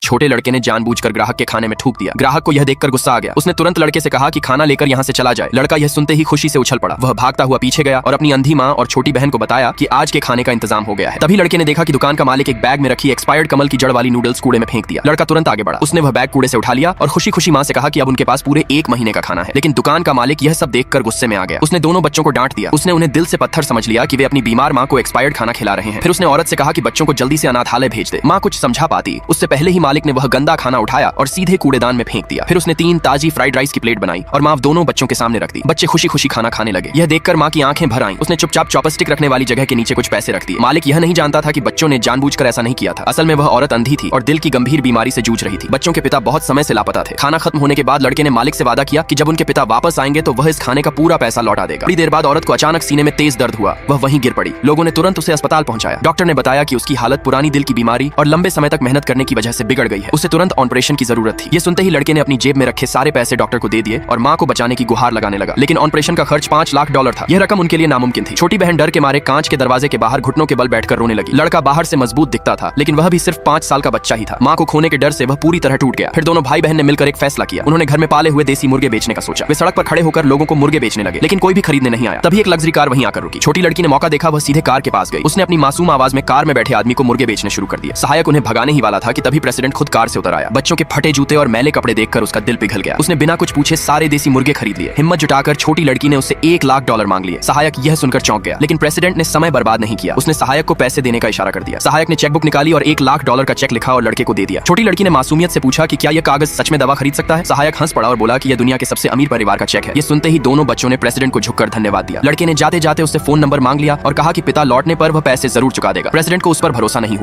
छोटे लड़के ने जानबूझकर ग्राहक के खाने में थूक दिया। ग्राहक को यह देखकर गुस्सा आ गया। उसने तुरंत लड़के से कहा कि खाना लेकर यहाँ से चला जाए। लड़का यह सुनते ही खुशी से उछल पड़ा। वह भागता हुआ पीछे गया और अपनी अंधी माँ और छोटी बहन को बताया कि आज के खाने का इंतजाम हो गया है। तभी लड़के ने देखा कि दुकान का मालिक एक बैग में रखी एक्सपायर्ड कमल की जड़ वाली नूडल्स कूड़े में फेंक दिया। लड़का तुरंत आगे बढ़ा। उसने वह बैग कूड़े से उठा लिया और खुशी खुशी माँ से कहा कि अब उनके पास पूरे 1 महीने का खाना है। लेकिन दुकान का मालिक यह सब देखकर गुस्से में आ गया। उसने दोनों बच्चों को डांट दिया। उसने उन्हें दिल से पत्थर समझ लिया कि वे अपनी बीमार माँ को एक्सपायर्ड खाना खिला रहे हैं। फिर उसने औरत से कहा कि बच्चों को जल्दी से अनाथालय भेज दे। माँ कुछ समझा पाती, उससे पहले ही मालिक ने वह गंदा खाना उठाया और सीधे कूड़ेदान में फेंक दिया। फिर उसने 3 ताजी फ्राइड राइस की प्लेट बनाई और माँ दोनों बच्चों के सामने रख दी। बच्चे खुशी खुशी खाना खाने लगे। यह देखकर माँ की आंखें भर आईं। उसने चुपचाप चॉपस्टिक रखने वाली जगह के नीचे कुछ पैसे रख दिए। मालिक यह नहीं जानता था कि बच्चों ने जानबूझकर ऐसा नहीं किया था। असल में वह औरत अंधी थी और दिल की गंभीर बीमारी से जूझ रही थी। बच्चों के पिता बहुत समय से लापता थे। खाना खत्म होने के बाद लड़के ने मालिक से वादा किया कि जब उनके पिता वापस आएंगे तो वह इस खाने का पूरा पैसा लौटा देगा। थोड़ी देर बाद औरत को अचानक सीने में तेज दर्द हुआ। वह वहीं गिर पड़ी। लोगों ने तुरंत उसे अस्पताल पहुंचाया। डॉक्टर ने बताया कि उसकी हालत पुरानी दिल की बीमारी और लंबे समय तक मेहनत करने की वजह से बिगड़ गई है। उसे तुरंत ऑपरेशन की जरूरत थी। ये सुनते ही लड़के ने अपनी जेब में रखे सारे पैसे डॉक्टर को दे दिए और माँ को बचाने की गुहार लगाने लगा। लेकिन ऑपरेशन का खर्च $5 लाख था। यह रकम उनके लिए नामुमकिन थी। छोटी बहन डर के मारे कांच के दरवाजे के बाहर घुटनों के बल बैठकर रोने लगी। लड़का बाहर से मजबूत दिखता था लेकिन वह भी सिर्फ 5 साल का बच्चा ही था। माँ को खोने के डर से वह पूरी तरह टूट गया। फिर दोनों भाई बहन ने मिलकर एक फैसला किया। उन्होंने घर में पाले हुए देसी मुर्गे बेचने का सोचा। वे सड़क पर खड़े होकर लोगों को मुर्गे बेचने लगे लेकिन कोई भी खरीदने नहीं आया। तभी एक लग्जरी कार वहीं आकर रुकी। छोटी लड़की ने मौका देखा। वह सीधे कार के पास गई। उसने अपनी मासूम आवाज में कार में बैठे आदमी को मुर्गे बेचने शुरू कर दिया। सहायक उन्हें भगाने ही वाला था कि तभी प्रेसिडेंट खुद कार से उतर आया। बच्चों के फटे जूते और मैले कपड़े देखकर उसका दिल पिघल गया। उसने बिना कुछ पूछे सारे देसी मुर्गे खरीद लिए। हिम्मत जुटाकर छोटी लड़की ने उससे $1 लाख मांग लिए। सहायक यह सुनकर चौंक गया लेकिन प्रेसिडेंट ने समय बर्बाद नहीं किया। उसने सहायक को पैसे देने का इशारा कर दिया। सहायक ने चेकबुक निकाली और $1 लाख का चेक लिखा और लड़के को दे दिया। छोटी लड़की ने मासूमियत से पूछा कि क्या यह कागज सच में दवा खरीद सकता है। सहायक हंस पड़ा और बोला कि यह दुनिया के सबसे अमीर परिवार का चेक है। यह सुनते ही दोनों बच्चों ने प्रेसिडेंट को झुककर धन्यवाद दिया। लड़के ने जाते जाते उससे फोन नंबर मांग लिया और कहा कि पिता लौटने पर वह पैसे जरूर चुका देगा। प्रेसिडेंट को उस पर भरोसा नहीं हुआ।